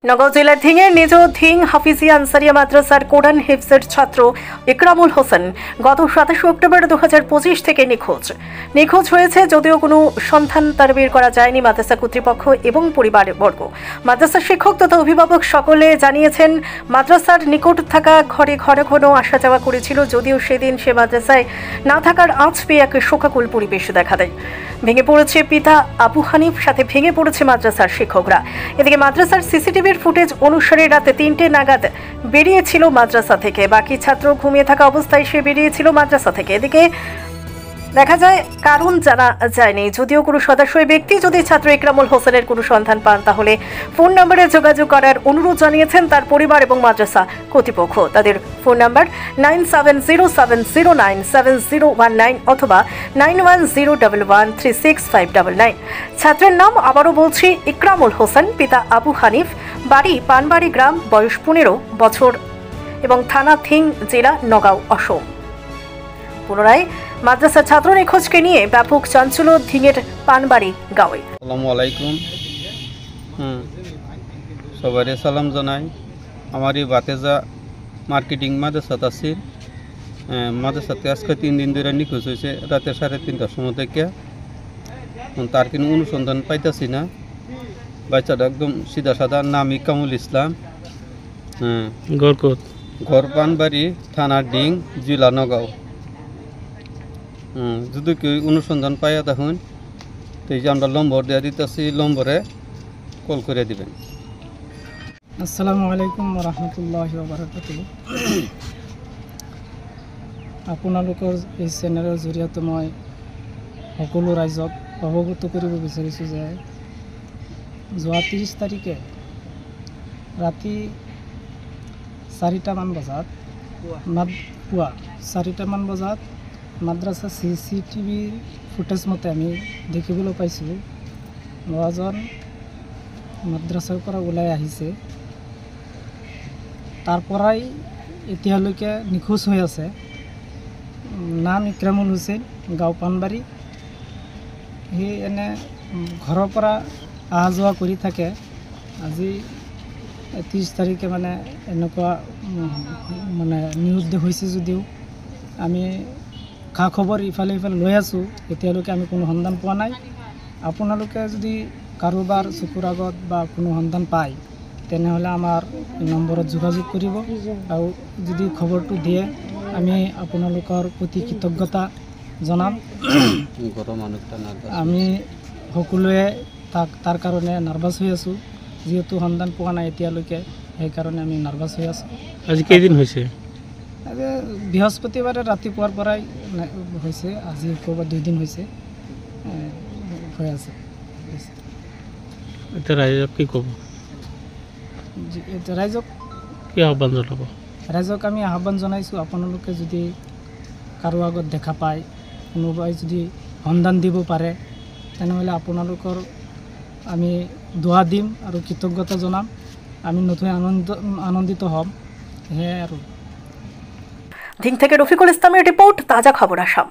নগাঁও জেলার ধিঙের নিজ ধিং হাফিজিয়া আনসারিয়া মাদ্রাসার কোরআন হিফজের ছাত্র ইকরামুল হোসেন গত 27 অক্টোবর 2025 থেকে নিখোঁজ হয়েছে। যদিও কোনো সন্ধান তার বের করা যায়নি মাদ্রাসা কর্তৃপক্ষ এবং পরিবারবর্গ। মাদ্রাসার শিক্ষক তথা অভিভাবক সকলে জানিয়েছেন, মাদ্রাসার নিকট থাকা ঘরে ঘন ঘন আসা যাওয়া করেছিল। যদিও সেদিন সে মাদ্রাসায় না থাকার আঁচ পেয়ে এক শোকাকুল পরিবেশ দেখা দেয়। ভেঙে পড়েছে পিতা আবু হানিফ, সাথে ভেঙে পড়েছে মাদ্রাসার শিক্ষকরা। এদিকে মাদ্রাসার সিসিটিভির ফুটেজ অনুসারে রাতে 3টে নাগাদ বেরিয়েছিল মাদ্রাসা থেকে। বাকি ছাত্র ঘুমিয়ে থাকা অবস্থায় সে বেরিয়েছিল মাদ্রাসা থেকে। এদিকে দেখা যায় কারণ জানা যায়নি। যদিও কোনো সদস্য ব্যক্তি যদি ছাত্র ইকরামুল হোসেনের কোনো সন্ধান পান তাহলে ফোন নম্বরে যোগাযোগ করার অনুরোধ জানিয়েছেন তার পরিবার এবং মাদ্রাসা কর্তৃপক্ষ। তাদের ফোন নাম্বার 9707097019 অথবা 9101136599। ছাত্রের নাম আবারও বলছি ইকরামুল হোসেন, পিতা আবু হানিফ, বাড়ি পানবাড়ি গ্রাম, বয়স 15 বছর এবং থানা থিং, জেলা নগাঁও, অসম। পুনরায় মাদ্রাসা ছাত্র নিখোঁজকে নিয়ে ব্যাপক চাঞ্চল্য ধিঙের পানবাড়ি গাঁয়ে। আসসালামু আলাইকুম। সবাই সালাম জানাই। আমার এই বাতেজা মার্কেটিং মাদ্রাসাত আছি। মাদ্রাসাতে আজকে 3 দিন ধরে নিখোঁজ হয়েছে, রাতে 3:30টার সময় থেকে। তার কোনো অনুসন্ধান পাইতেছি না। বাচ্চাটা একদম সিধা সাদা, নাম ইকরামুল ইসলাম, ঘর পানবাড়ি, থানা ডিং, জেলা নগাঁও। যদি কেউ অনুসন্ধান পাইয়া তখন তো এই যে আমরা নম্বর দেওয়া দিতেছি, নম্বরে কল করে দিবেন। আসসালামু আলাইকুম রহমতুল্লাহি ওয়া বারাকাতুহু। আপোনালোকৰ এই চেনেলৰ জৰিয়তে মই সকলো ৰাইজক অৱগত কৰিব বিচাৰিছোঁ যে যোৱা 30 তাৰিখে ৰাতি 4টামান বজাত পুৱা 4টামান বজাত মাদ্ৰাছা CCTV ফুটেজ মতে আমি দেখিবলৈ পাইছোঁ ল'ৰাজন মাদ্ৰাছাৰ পৰা ওলাই আহিছে। তাৰ পৰাই এতিয়ালৈকে নিখোঁজ হৈ আছে। নাম ইকৰামুল হোসেন, গাঁও পানবাড়ি। সি এনে ঘৰৰ পৰা অহা যোৱা কৰি থাকে। আজি 30 তাৰিখে মানে এনেকুৱা মানে নিৰুদ্দেশ হৈছে যদিও আমি খা খবৰ ইফালে লৈ আছোঁ। এতিয়ালৈকে আমি কোনো সন্ধান পোৱা নাই। আপোনালোকে যদি কাৰোবাৰ চকুৰ আগত বা কোনো সন্ধান পায় তেনেহ'লে আমাৰ নম্বৰত যোগাযোগ কৰিব, আৰু যদি খবৰটো দিয়ে আমি আপোনালোকৰ প্ৰতি কৃতজ্ঞতা জনাম। আমি সকলোৱে তাৰ কাৰণে নাৰ্ভাছ হৈ আছোঁ, যিহেতু সন্ধান পোৱা নাই এতিয়ালৈকে, সেইকাৰণে আমি নাৰ্ভাছ হৈ আছোঁ। আজি কেইদিন হৈছে? বৃহস্পতিবাৰে ৰাতিপুৱাৰ পৰাই হৈছে, আজি ক'ৰবাত 2 দিন হৈছে হৈ আছে। এতিয়া ৰাইজক কি ক'ব? ৰাইজক কি আহ্বান জনাব? ৰাইজক আমি আহ্বান জনাইছোঁ, আপোনালোকে যদি কাৰো আগত দেখা পায়, কোনোবাই যদি সন্ধান দিব পাৰে তেনেহ'লে আপোনালোকৰ আমি দোৱা দিম আৰু কৃতজ্ঞতা জনাম। আমি নতুন আনন্দিত হ'ম। সেয়াই আৰু। ধিং থেকে রফিকুল ইসলামের রিপোর্ট, তাজা খবর আসাম।